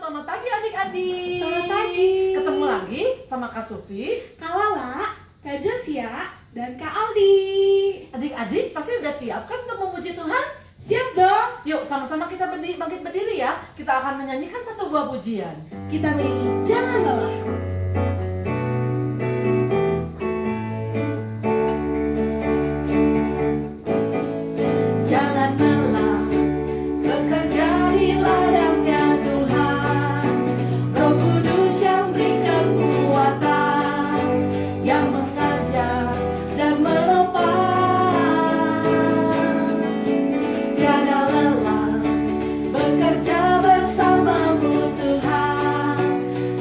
selamat pagi adik-adik. Selamat pagi. Ketemu lagi sama Kak Sufi, Kak Lala, Kak Josia, dan Kak Aldi. Adik-adik pasti udah siap kan untuk memuji Tuhan? Siap dong. Yuk sama-sama kita bangkit berdiri ya. Kita akan menyanyikan satu buah pujian. Kita menyanyi Jangan Lelah. Jangan lelah bekerja di ladangnya Tuhan. Roh Kudus yang beri kekuatan, yang mengajar dan menopang. Tiada lelah bekerja bersamamu Tuhan,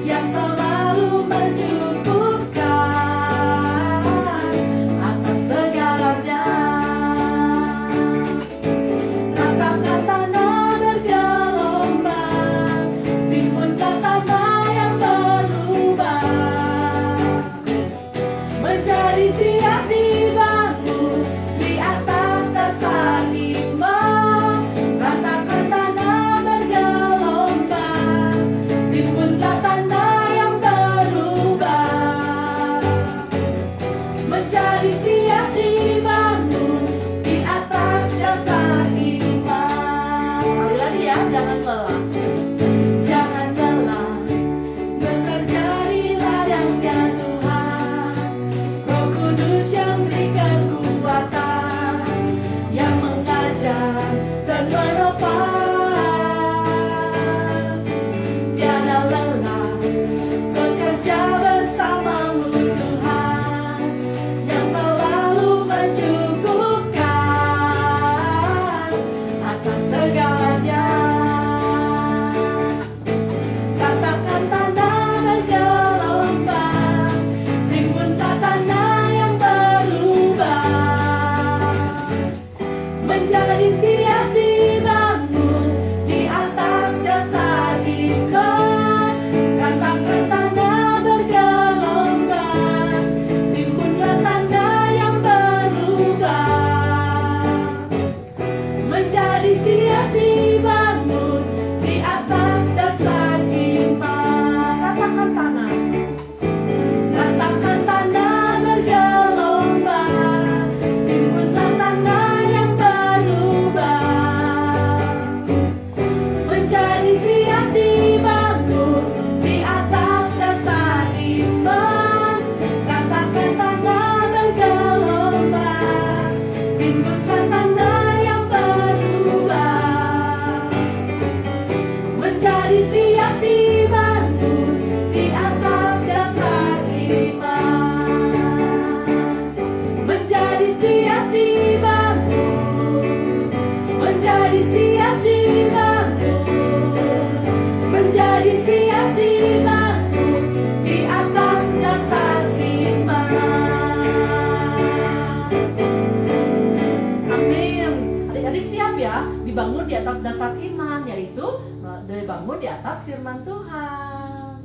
yang selalu mencukupkan atas segalanya. Ratakan tanah bergelombang, timbunkan tanah yang berubah, menjadi siap dibangun di atas dasar iman. Ratakan tanah bergelombang, timbunkan tanah yang berubah, menjadi siap dibangun di atas dasar iman. Sekali lagi ya, jangan lelah. Jangan lelah bekerja di ladangnya Tuhan. Roh Kudus yang beri kekuatan, yang mengajar dan menopang. Tiada lelah bekerja bersamamu Tuhan, yang selalu mencukupkan atas segalanya. Katakan tanah bergelombang, timbunlah tanah yang berubah, menjadi siap dibangun di atas dasar iman. Katakan tanah bergelombang, timbunlah tanah yang berubah, menjadi siap dibangun di atas dasar iman. Ratakan tanah, ratakan tanah bergelombang, timbunlah tanah yang berubah, menjadi siap dibangun di atas dasar iman. Ratakan tanah bergelombang, timbunlah tanah yang berubah, menjadi siap dibangun di atas dasar iman. Menjadi siap dibangun, menjadi siap dibangun, menjadi siap dibangun di atas dasar iman. Amin. Adik-adik siap ya dibangun di atas dasar iman, yaitu dibangun di atas firman Tuhan.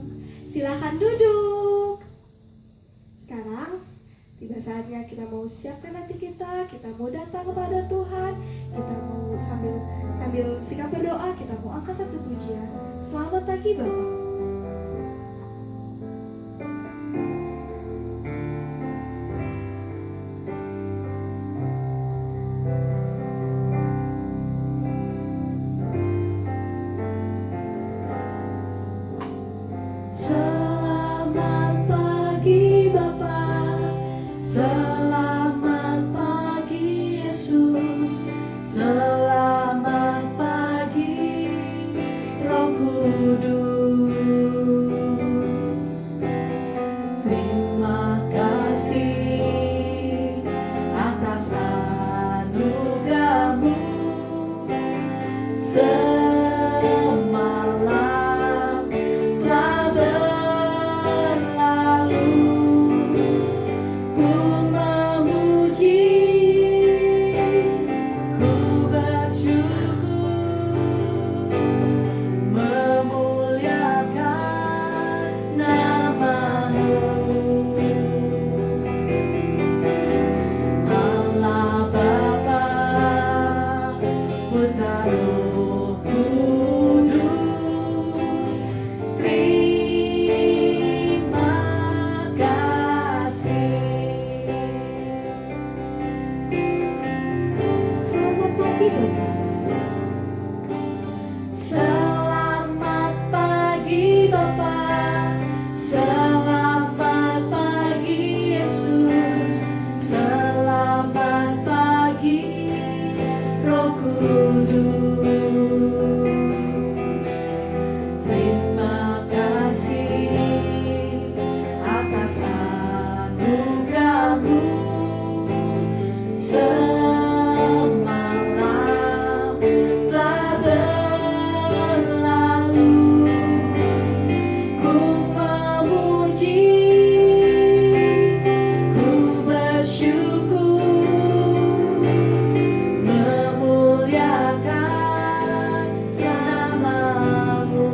Silakan duduk. Sekarang tiba saatnya kita mau siapkan hati kita mau datang kepada Tuhan, kita mau sambil sikap berdoa, kita mau angkat satu pujian. Selamat pagi Bapak. Selamat pagi Bapa, selamat pagi Yesus, selamat pagi Roh Kudus. Terima kasih atas anugerah-Mu. Semalam telah berlalu, ku memuliakan nama-Mu.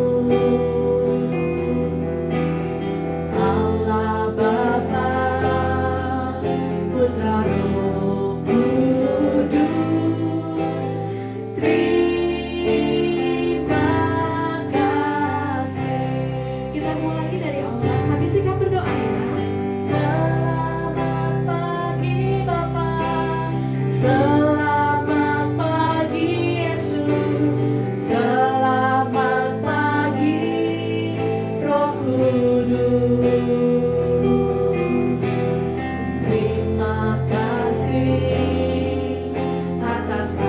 Allah Bapa, Putra Roh Kudus, terima kasih. Kita mulai lagi dari awal sambil sikap berdoa ya. Selamat pagi Bapa, selamat pagi Yesus, selamat pagi Roh Kudus. Terima kasih atas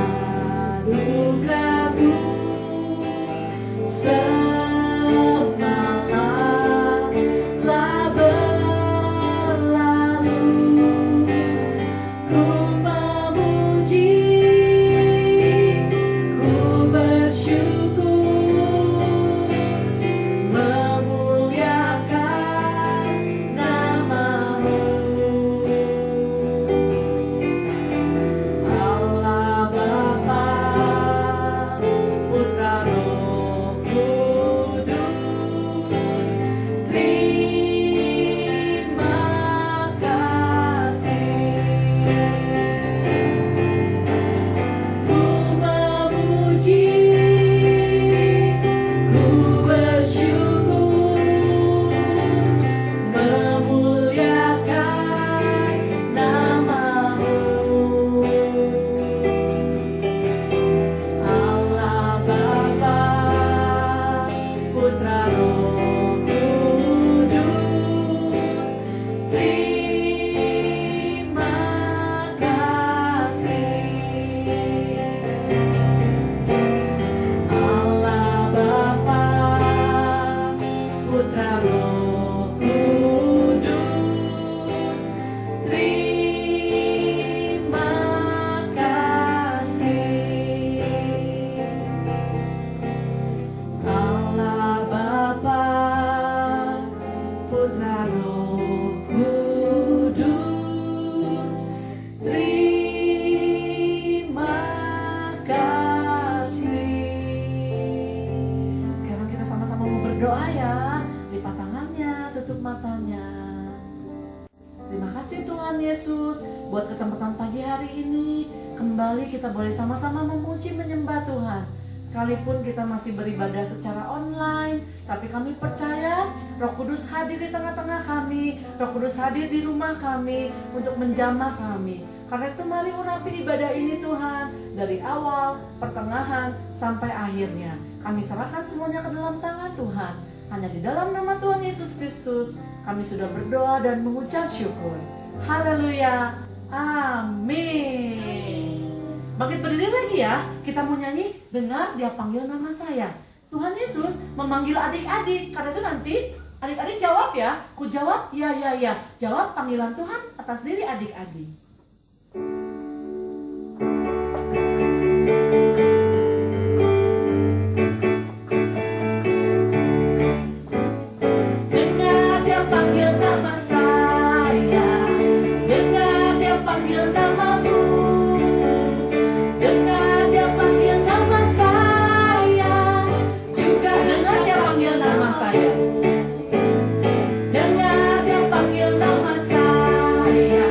anugerah-Mu semalam telah berlalu. Ku memuji, ku bersyukur, memuliakan nama-Mu. Allah Bapa, Putra Roh Kudus, terima kasih. Ku memuji, ku bersyukur, memuliakan nama-Mu. Allah Bapa, Putra Roh Kudus, terima kasih. Allah Bapa, Putra Roh Kudus, terima kasih. Allah Bapa, Putra Roh Kudus, terima kasih. Sekarang kita sama-sama mau berdoa ya. Lipat tangannya, tutup matanya. Terima kasih Tuhan Yesus buat kesempatan pagi hari ini. Kembali kita boleh sama-sama memuji menyembah Tuhan. Sekalipun kita masih beribadah secara online, tapi kami percaya Roh Kudus hadir di tengah-tengah kami. Roh Kudus hadir di rumah kami untuk menjamah kami. Karena itu mari urapi ibadah ini Tuhan, dari awal, pertengahan, sampai akhirnya. Kami serahkan semuanya ke dalam tangan Tuhan. Hanya di dalam nama Tuhan Yesus Kristus kami sudah berdoa dan mengucap syukur. Haleluya. Amin. Bangkit berdiri lagi ya. Kita mau nyanyi, dengar dia panggil nama saya. Tuhan Yesus memanggil adik-adik. Karena itu nanti adik-adik jawab ya. Ku jawab ya ya ya. Jawab panggilan Tuhan atas diri adik-adik. Dengar dia panggil nama saya. Dengar dia panggil namamu. Dengar dia panggil nama saya. Juga dengar dia panggil nama saya. Dengar dia panggil nama saya.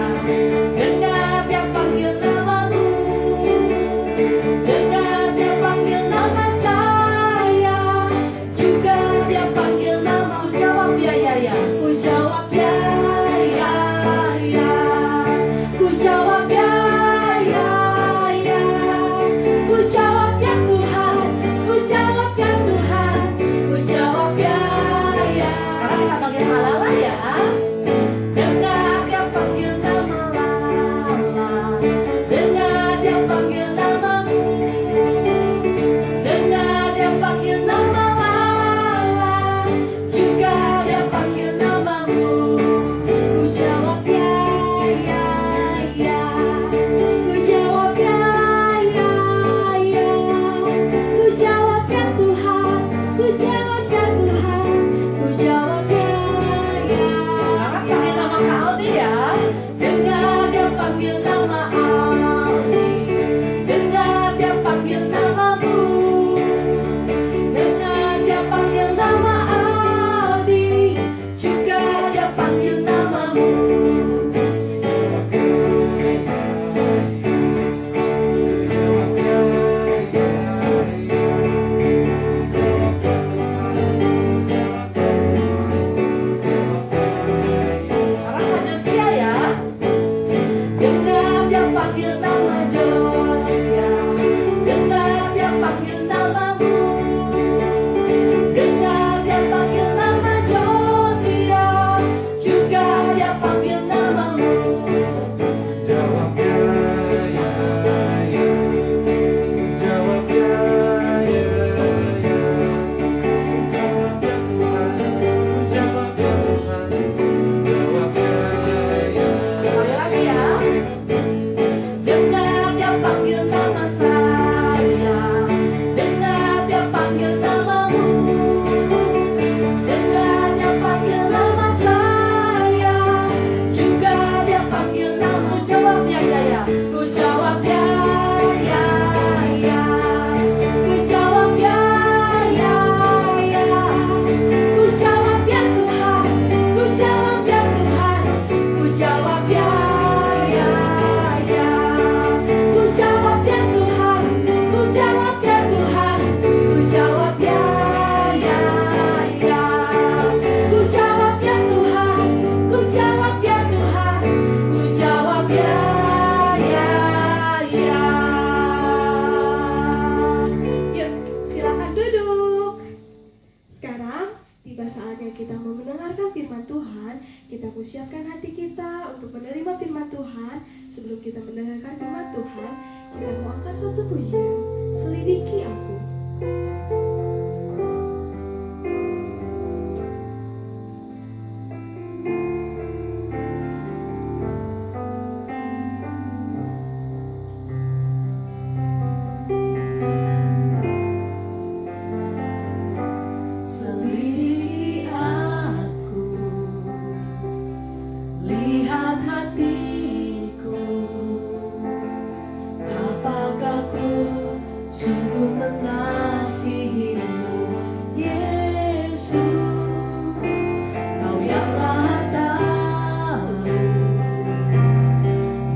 mau siapkan hati kita untuk menerima firman Tuhan. Sebelum kita mendengarkan firman Tuhan, kita mau angkat suatu pujian, Selidiki Aku. Selidiki aku, lihat hatiku, apakah ku sungguh mengasihimu, Yesus, Kau yang Maha tahu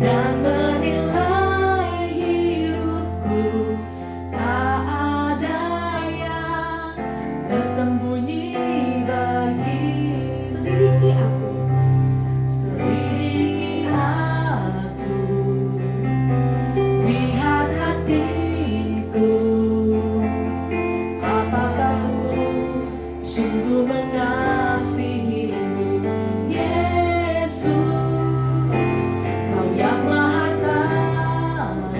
dan menilai hidupku, tak ada yang tersembunyi bagi. Selidiki aku. Selidiki aku, lihat hatiku, apakah ku sungguh mengasihimu, Yesus, Kau yang Maha tahu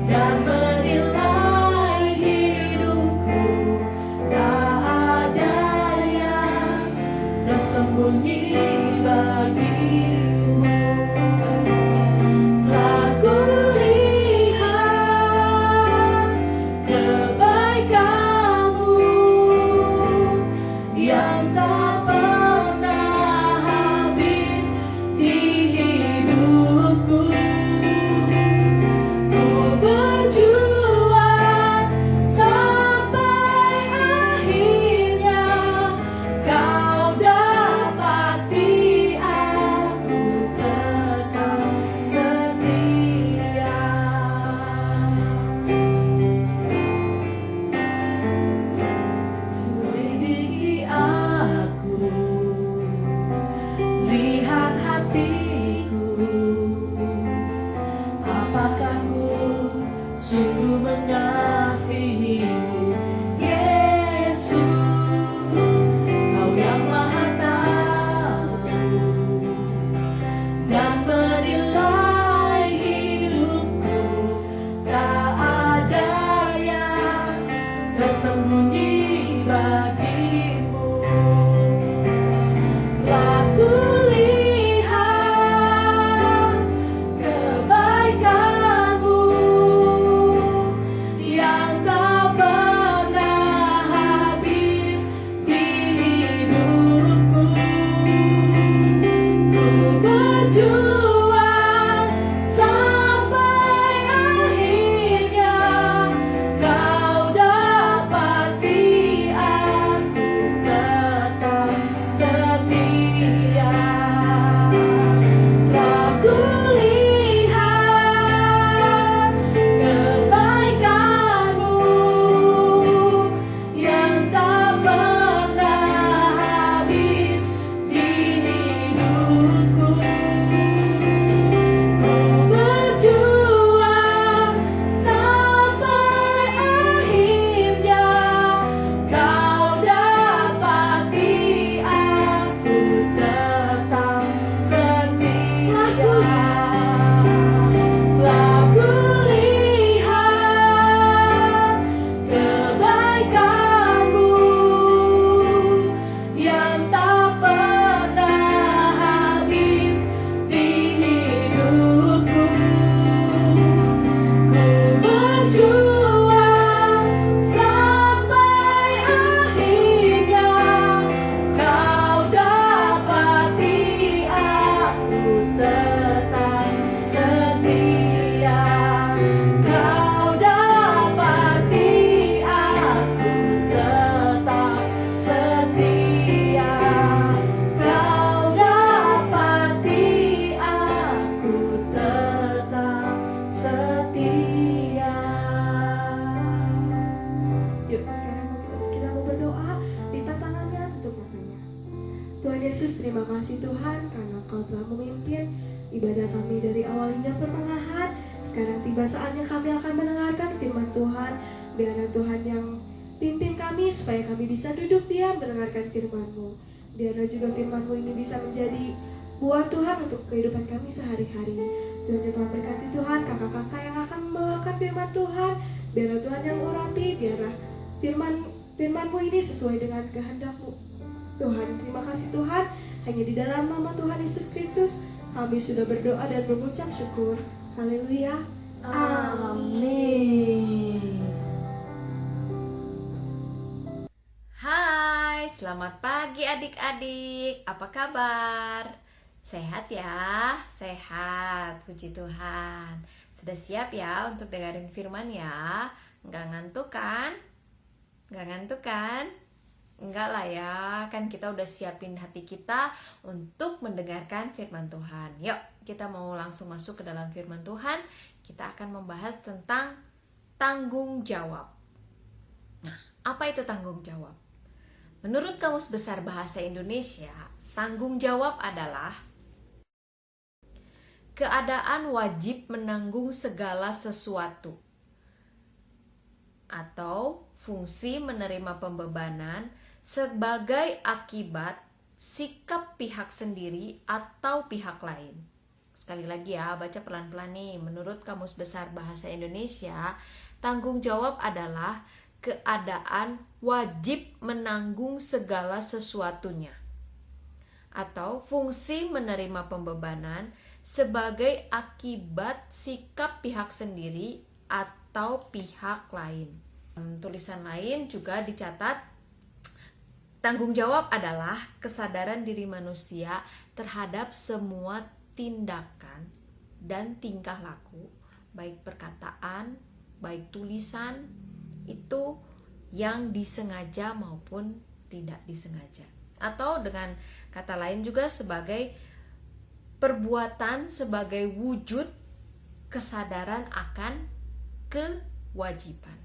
dan menilai hidupku, tak ada yang tersembunyi bagimu. Telah kulihat kebaikan-Mu yang tak pernah habis di hidupku. Ku berjuang sampai akhirnya Kau dapati aku tetap setia. Selidiki aku, lihat hatiku, apakah ku sungguh mengasihimu, Yesus, Kau yang Maha tahu dan menilai hidupku, tak ada yang tersembunyi bagimu. Telah kulihat kebaikan-Mu yang tak pernah habis di hidupku. Ku berjuang sampai akhirnya Kau dapati aku tetap setia. Telah kulihat kebaikan-Mu yang tak pernah habis di hidupku. Ku berjuang sampai akhirnya Kau dapati aku tetap setia. Telah kulihat kebaikan-Mu yang tak pernah habis di hidupku. Ku berjuang sampai akhirnya Kau dapati aku tetap setia. Kau dapati aku tetap setia. Kau dapati aku tetap setia. Yuk, sekarang kita mau berdoa. Lipat tangannya, tutup matanya. Tuhan Yesus, terima kasih Tuhan karena Kau telah memimpin ibadah kami dari awal hingga pertengahan. Sekarang tiba saatnya kami akan mendengarkan firman Tuhan. Biarlah Tuhan yang pimpin kami supaya kami bisa duduk diam mendengarkan firman-Mu. Biarlah juga firman-Mu ini bisa menjadi buah Tuhan untuk kehidupan kami sehari-hari. Tuhan berkati Tuhan kakak-kakak yang akan membawakan firman Tuhan. Biarlah Tuhan yang urapi, biarlah firman-Mu ini sesuai dengan kehendak-Mu. Tuhan, terima kasih Tuhan. Hanya di dalam nama Tuhan Yesus Kristus kami sudah berdoa dan mengucap syukur. Haleluya. Amin. Hai, selamat pagi adik-adik. Apa kabar? Sehat ya? Sehat, puji Tuhan. Sudah siap ya untuk dengerin firman ya? Nggak ngantuk kan? Nggak ngantuk kan? Enggak lah ya, kan kita udah siapin hati kita untuk mendengarkan firman Tuhan. Yuk, kita mau langsung masuk ke dalam firman Tuhan. Kita akan membahas tentang tanggung jawab. Nah, apa itu tanggung jawab? Menurut Kamus Besar Bahasa Indonesia, tanggung jawab adalah keadaan wajib menanggung segala sesuatu atau fungsi menerima pembebanan sebagai akibat sikap pihak sendiri atau pihak lain. Sekali lagi ya, baca pelan-pelan nih. Menurut Kamus Besar Bahasa Indonesia, tanggung jawab adalah keadaan wajib menanggung segala sesuatunya atau fungsi menerima pembebanan sebagai akibat sikap pihak sendiri atau pihak lain. Tulisan lain juga dicatat, tanggung jawab adalah kesadaran diri manusia terhadap semua tindakan dan tingkah laku, baik perkataan, baik tulisan, itu yang disengaja maupun tidak disengaja. Atau dengan kata lain juga sebagai perbuatan sebagai wujud kesadaran akan kewajiban.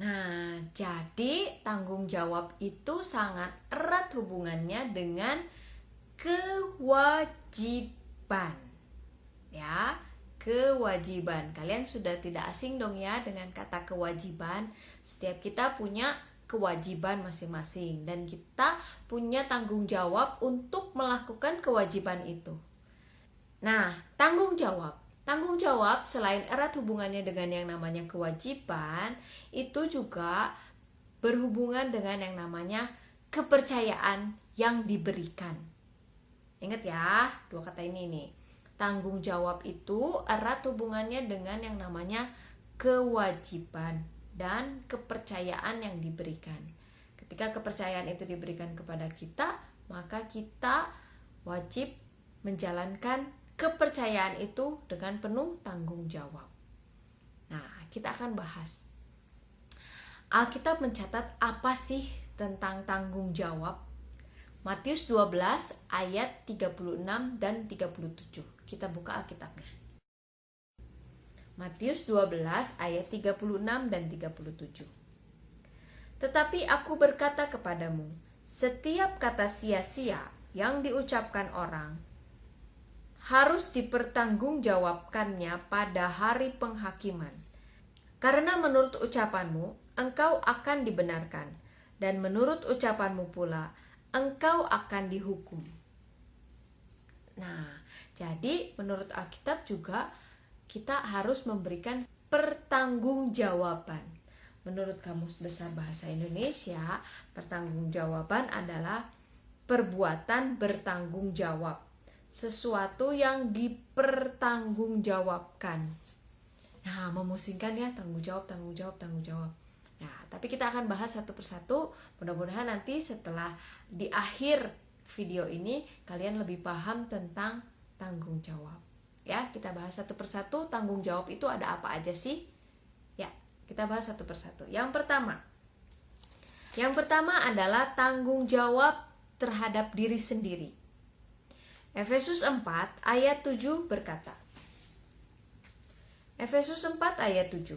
Nah, jadi tanggung jawab itu sangat erat hubungannya dengan kewajiban. Ya, kewajiban. Kalian sudah tidak asing dong ya dengan kata kewajiban. Setiap kita punya kewajiban masing-masing dan kita punya tanggung jawab untuk melakukan kewajiban itu. Nah, tanggung jawab selain erat hubungannya dengan yang namanya kewajiban, itu juga berhubungan dengan yang namanya kepercayaan yang diberikan. Ingat ya, dua kata ini nih. Tanggung jawab itu erat hubungannya dengan yang namanya kewajiban dan kepercayaan yang diberikan. Ketika kepercayaan itu diberikan kepada kita, maka kita wajib menjalankan kepercayaan itu dengan penuh tanggung jawab. Nah, kita akan bahas. Alkitab mencatat apa sih tentang tanggung jawab? Matius 12 ayat 36 dan 37. Kita buka Alkitabnya. Matius 12 ayat 36 dan 37. Tetapi aku berkata kepadamu, setiap kata sia-sia yang diucapkan orang harus dipertanggungjawabkannya pada hari penghakiman. Karena menurut ucapanmu, engkau akan dibenarkan, dan menurut ucapanmu pula, engkau akan dihukum. Nah, jadi menurut Alkitab juga kita harus memberikan pertanggungjawaban. Menurut Kamus Besar Bahasa Indonesia, pertanggungjawaban adalah perbuatan bertanggung jawab. Sesuatu yang dipertanggungjawabkan. Nah, memusingkan ya, tanggung jawab. Nah, tapi kita akan bahas satu persatu. Mudah-mudahan nanti setelah di akhir video ini kalian lebih paham tentang tanggung jawab. Ya, kita bahas satu persatu. Tanggung jawab itu ada apa aja sih? Ya, kita bahas satu persatu. Yang pertama adalah tanggung jawab terhadap diri sendiri. Efesus 4 ayat 7 berkata, Efesus 4 ayat 7.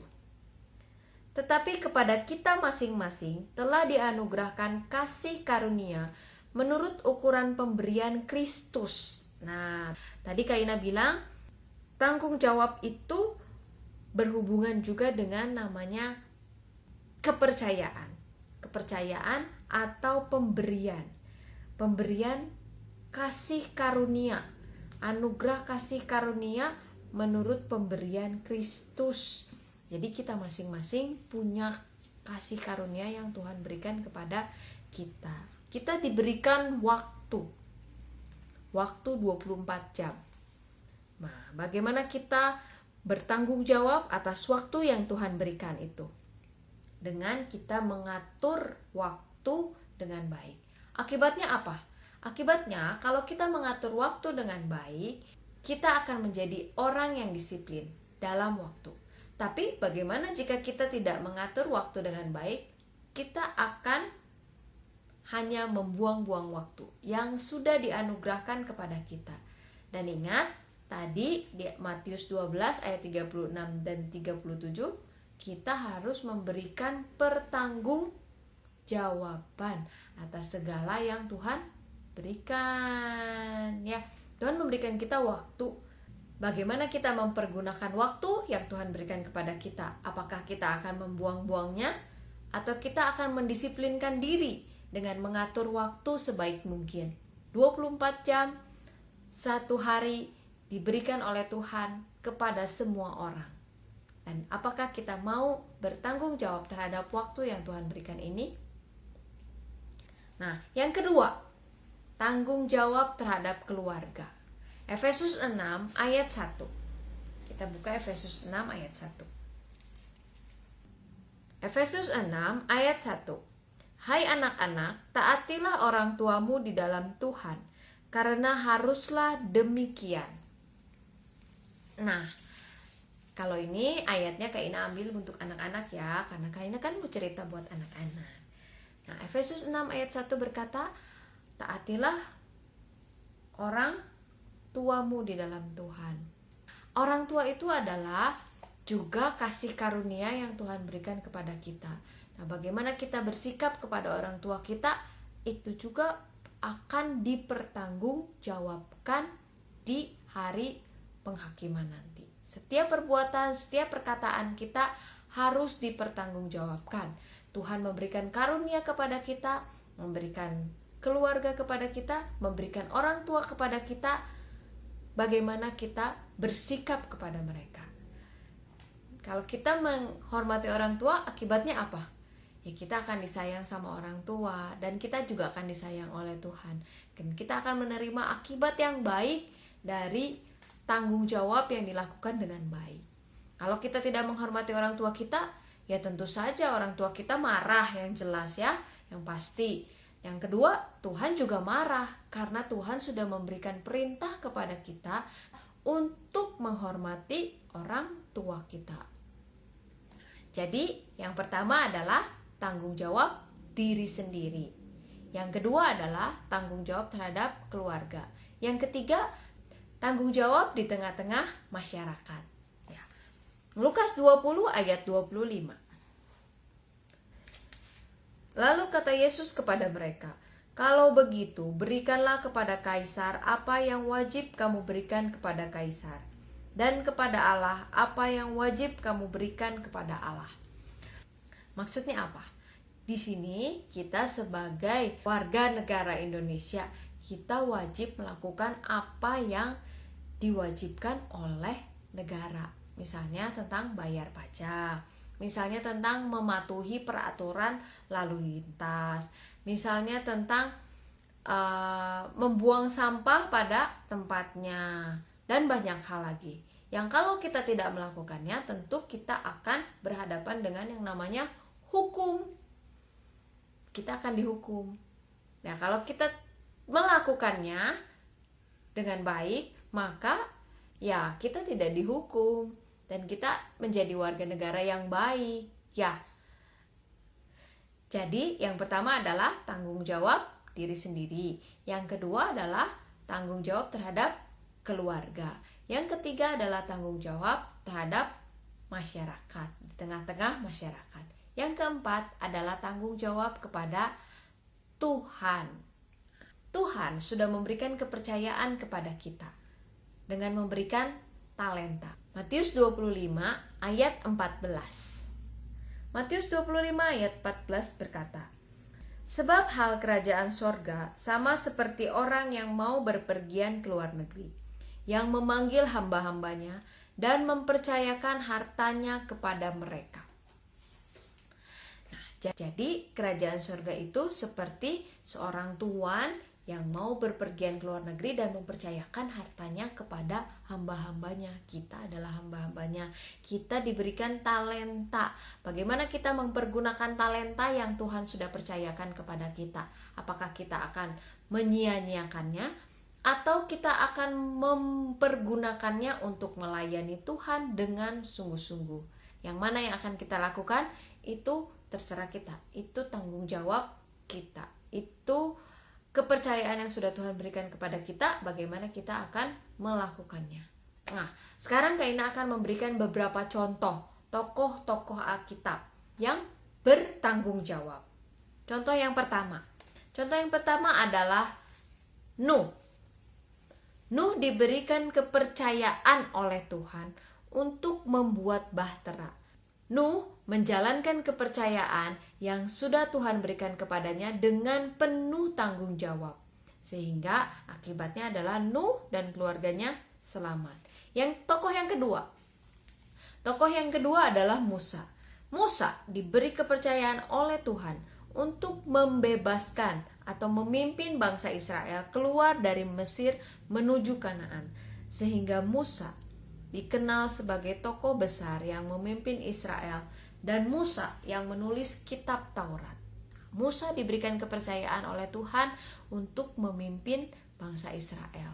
Tetapi kepada kita masing-masing telah dianugerahkan kasih karunia menurut ukuran pemberian Kristus. Nah, tadi Kak Ina bilang tanggung jawab itu berhubungan juga dengan namanya kepercayaan atau pemberian. pemberian kasih karunia, anugerah kasih karunia menurut pemberian Kristus. Jadi kita masing-masing punya kasih karunia yang Tuhan berikan kepada kita. Kita diberikan waktu 24 jam. Nah, bagaimana kita bertanggung jawab atas waktu yang Tuhan berikan itu? Dengan kita mengatur waktu dengan baik. Akibatnya apa? Akibatnya kalau kita mengatur waktu dengan baik, kita akan menjadi orang yang disiplin dalam waktu. Tapi bagaimana jika kita tidak mengatur waktu dengan baik? Kita akan hanya membuang-buang waktu yang sudah dianugerahkan kepada kita. Dan ingat, tadi di Matius 12 ayat 36 dan 37, kita harus memberikan pertanggungjawaban atas segala yang Tuhan berikan. Ya, Tuhan memberikan kita waktu. Bagaimana kita mempergunakan waktu yang Tuhan berikan kepada kita? Apakah kita akan membuang-buangnya atau kita akan mendisiplinkan diri dengan mengatur waktu sebaik mungkin? 24 jam satu hari diberikan oleh Tuhan kepada semua orang. Dan apakah kita mau bertanggung jawab terhadap waktu yang Tuhan berikan ini? Nah, yang kedua, tanggung jawab terhadap keluarga. Efesus 6 ayat 1. Kita buka Efesus 6 ayat 1. Efesus 6 ayat 1. Hai anak-anak, taatilah orang tuamu di dalam Tuhan, karena haruslah demikian. Nah, kalau ini ayatnya Kak Ina ambil untuk anak-anak ya, karena Kak Ina kan bercerita buat anak-anak. Nah, Efesus 6 ayat 1 berkata, taatilah orang tuamu di dalam Tuhan. Orang tua itu adalah juga kasih karunia yang Tuhan berikan kepada kita. Nah, bagaimana kita bersikap kepada orang tua kita, itu juga akan dipertanggungjawabkan di hari penghakiman nanti. Setiap perbuatan, setiap perkataan kita harus dipertanggungjawabkan. Tuhan memberikan karunia kepada kita, memberikan keluarga kepada kita, memberikan orang tua kepada kita. Bagaimana kita bersikap kepada mereka? Kalau kita menghormati orang tua, akibatnya apa? Ya, kita akan disayang sama orang tua, dan kita juga akan disayang oleh Tuhan. Dan kita akan menerima akibat yang baik dari tanggung jawab yang dilakukan dengan baik. Kalau kita tidak menghormati orang tua kita, ya tentu saja orang tua kita marah, yang jelas ya, yang pasti. Yang kedua, Tuhan juga marah karena Tuhan sudah memberikan perintah kepada kita untuk menghormati orang tua kita. Jadi, yang pertama adalah tanggung jawab diri sendiri. Yang kedua adalah tanggung jawab terhadap keluarga. Yang ketiga, tanggung jawab di tengah-tengah masyarakat. Ya. Lukas 20 ayat 25. Lalu kata Yesus kepada mereka, kalau begitu berikanlah kepada Kaisar apa yang wajib kamu berikan kepada Kaisar, dan kepada Allah apa yang wajib kamu berikan kepada Allah. Maksudnya apa? Di sini kita sebagai warga negara Indonesia, kita wajib melakukan apa yang diwajibkan oleh negara. Misalnya tentang bayar pajak, misalnya tentang mematuhi peraturan lalu lintas, misalnya tentang membuang sampah pada tempatnya, dan banyak hal lagi yang kalau kita tidak melakukannya, tentu kita akan berhadapan dengan yang namanya hukum. Kita akan dihukum. Nah, kalau kita melakukannya dengan baik, maka ya kita tidak dihukum dan kita menjadi warga negara yang baik. Ya. Jadi, yang pertama adalah tanggung jawab diri sendiri. Yang kedua adalah tanggung jawab terhadap keluarga. Yang ketiga adalah tanggung jawab terhadap masyarakat, di tengah-tengah masyarakat. Yang keempat adalah tanggung jawab kepada Tuhan. Tuhan sudah memberikan kepercayaan kepada kita dengan memberikan talenta. Matius 25 ayat 14. Matius 25 ayat 14 berkata, Sebab hal kerajaan sorga sama seperti orang yang mau berpergian ke luar negeri, yang memanggil hamba-hambanya dan mempercayakan hartanya kepada mereka. Nah, jadi kerajaan sorga itu seperti seorang tuan yang mau berpergian ke luar negeri dan mempercayakan hartanya kepada hamba-hambanya. Kita adalah hamba-hambanya. Kita diberikan talenta. Bagaimana kita mempergunakan talenta yang Tuhan sudah percayakan kepada kita? Apakah kita akan menyia-nyiakannya atau kita akan mempergunakannya untuk melayani Tuhan dengan sungguh-sungguh? Yang mana yang akan kita lakukan? Itu terserah kita. Itu tanggung jawab kita. Itu kepercayaan yang sudah Tuhan berikan kepada kita, bagaimana kita akan melakukannya. Nah, sekarang Kak Ina akan memberikan beberapa contoh tokoh-tokoh Alkitab yang bertanggung jawab. Contoh yang pertama adalah Nuh. Nuh diberikan kepercayaan oleh Tuhan untuk membuat bahtera. Nuh menjalankan kepercayaan yang sudah Tuhan berikan kepadanya dengan penuh tanggung jawab. Sehingga akibatnya adalah Nuh dan keluarganya selamat. Tokoh yang kedua adalah Musa. Musa diberi kepercayaan oleh Tuhan untuk membebaskan atau memimpin bangsa Israel keluar dari Mesir menuju Kanaan. Sehingga Musa dikenal sebagai tokoh besar yang memimpin Israel, dan Musa yang menulis kitab Taurat. Musa diberikan kepercayaan oleh Tuhan untuk memimpin bangsa Israel.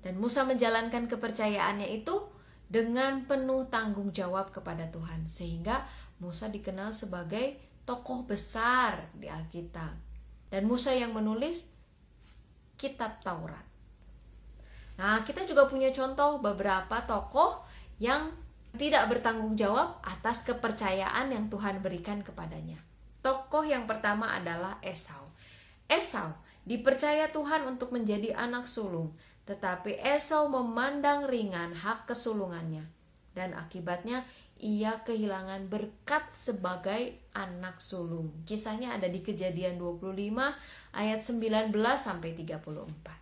Dan Musa menjalankan kepercayaannya itu dengan penuh tanggung jawab kepada Tuhan. Sehingga Musa dikenal sebagai tokoh besar di Alkitab. Dan Musa yang menulis kitab Taurat. Nah, kita juga punya contoh beberapa tokoh yang tidak bertanggung jawab atas kepercayaan yang Tuhan berikan kepadanya. Tokoh yang pertama adalah Esau. Esau dipercaya Tuhan untuk menjadi anak sulung, tetapi Esau memandang ringan hak kesulungannya, dan akibatnya ia kehilangan berkat sebagai anak sulung. Kisahnya ada di Kejadian 25 ayat 19 sampai 34.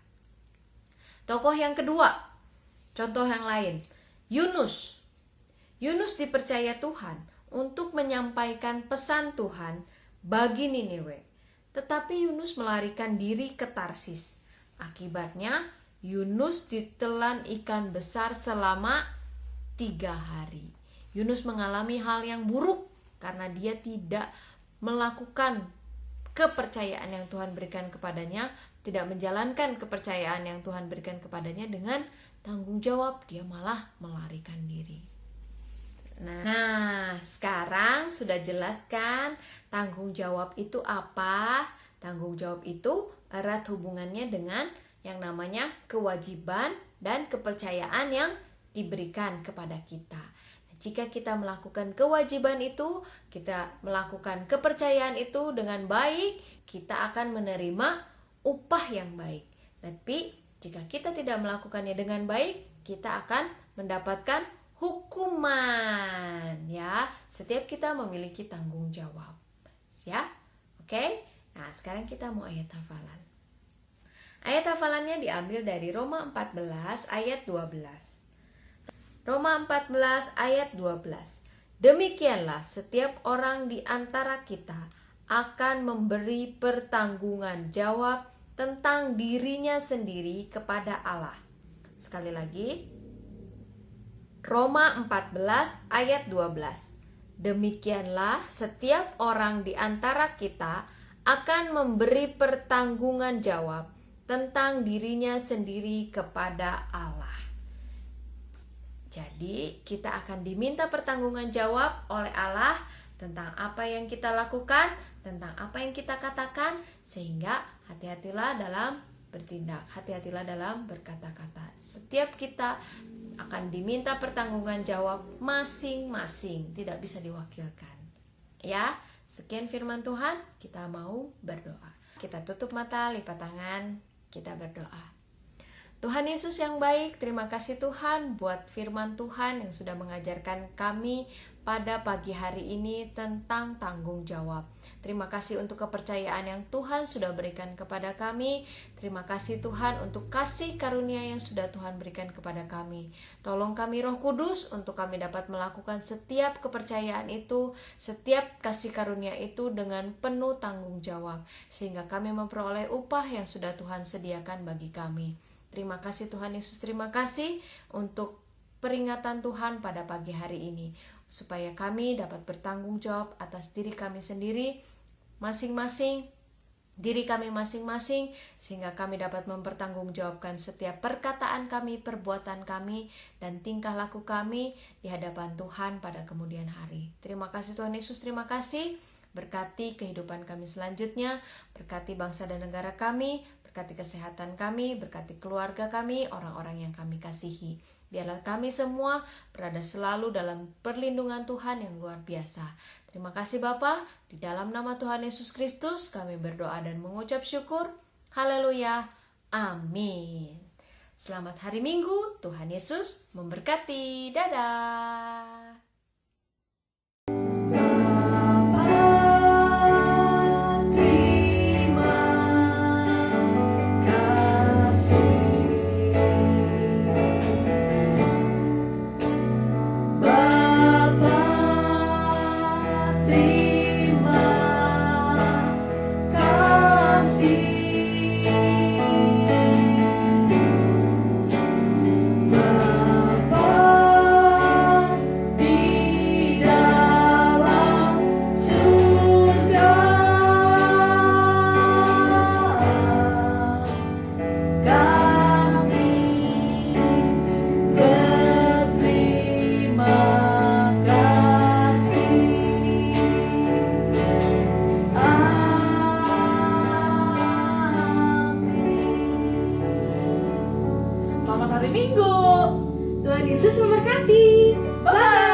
Tokoh yang kedua, contoh yang lain, Yunus. Yunus dipercaya Tuhan untuk menyampaikan pesan Tuhan bagi Niniwe. Tetapi Yunus melarikan diri ke Tarsis. Akibatnya Yunus ditelan ikan besar selama 3 hari. Yunus mengalami hal yang buruk karena dia tidak melakukan kepercayaan yang Tuhan berikan kepadanya, tidak menjalankan kepercayaan yang Tuhan berikan kepadanya dengan tanggung jawab. Dia malah melarikan diri. Nah, sekarang sudah jelas kan tanggung jawab itu apa? Tanggung jawab itu erat hubungannya dengan yang namanya kewajiban dan kepercayaan yang diberikan kepada kita. Jika kita melakukan kewajiban itu, kita melakukan kepercayaan itu dengan baik, kita akan menerima upah yang baik. Tapi jika kita tidak melakukannya dengan baik, kita akan mendapatkan hukuman, ya. Setiap kita memiliki tanggung jawab. Ya? Oke? Nah, sekarang kita mau ayat hafalan. Ayat hafalannya diambil dari Roma 14 ayat 12. Roma 14 ayat 12. Demikianlah setiap orang di antara kita akan memberi pertanggungan jawab tentang dirinya sendiri kepada Allah. Sekali lagi, Roma 14 ayat 12. Demikianlah setiap orang di antara kita akan memberi pertanggungan jawab tentang dirinya sendiri kepada Allah. Jadi kita akan diminta pertanggungan jawab oleh Allah tentang apa yang kita lakukan, tentang apa yang kita katakan, sehingga hati-hatilah dalam bertindak, hati-hatilah dalam berkata-kata. Setiap kita akan diminta pertanggungan jawab masing-masing, tidak bisa diwakilkan. Ya, sekian firman Tuhan, kita mau berdoa. Kita tutup mata, lipat tangan, kita berdoa. Tuhan Yesus yang baik, terima kasih Tuhan buat firman Tuhan yang sudah mengajarkan kami pada pagi hari ini tentang tanggung jawab. Terima kasih untuk kepercayaan yang Tuhan sudah berikan kepada kami. Terima kasih Tuhan untuk kasih karunia yang sudah Tuhan berikan kepada kami. Tolong kami Roh Kudus untuk kami dapat melakukan setiap kepercayaan itu, setiap kasih karunia itu dengan penuh tanggung jawab, sehingga kami memperoleh upah yang sudah Tuhan sediakan bagi kami. Terima kasih Tuhan Yesus, terima kasih untuk peringatan Tuhan pada pagi hari ini, supaya kami dapat bertanggung jawab atas diri kami sendiri, diri kami masing-masing, sehingga kami dapat mempertanggungjawabkan setiap perkataan kami, perbuatan kami, dan tingkah laku kami di hadapan Tuhan pada kemudian hari. Terima kasih Tuhan Yesus, terima kasih. Berkati kehidupan kami selanjutnya, berkati bangsa dan negara kami, berkati kesehatan kami, berkati keluarga kami, orang-orang yang kami kasihi. Biarlah kami semua berada selalu dalam perlindungan Tuhan yang luar biasa. Terima kasih Bapa, di dalam nama Tuhan Yesus Kristus kami berdoa dan mengucap syukur. Haleluya, amin. Selamat hari Minggu, Tuhan Yesus memberkati. Dadah. Selamat hari Minggu. Tuhan Yesus memberkati. Bye.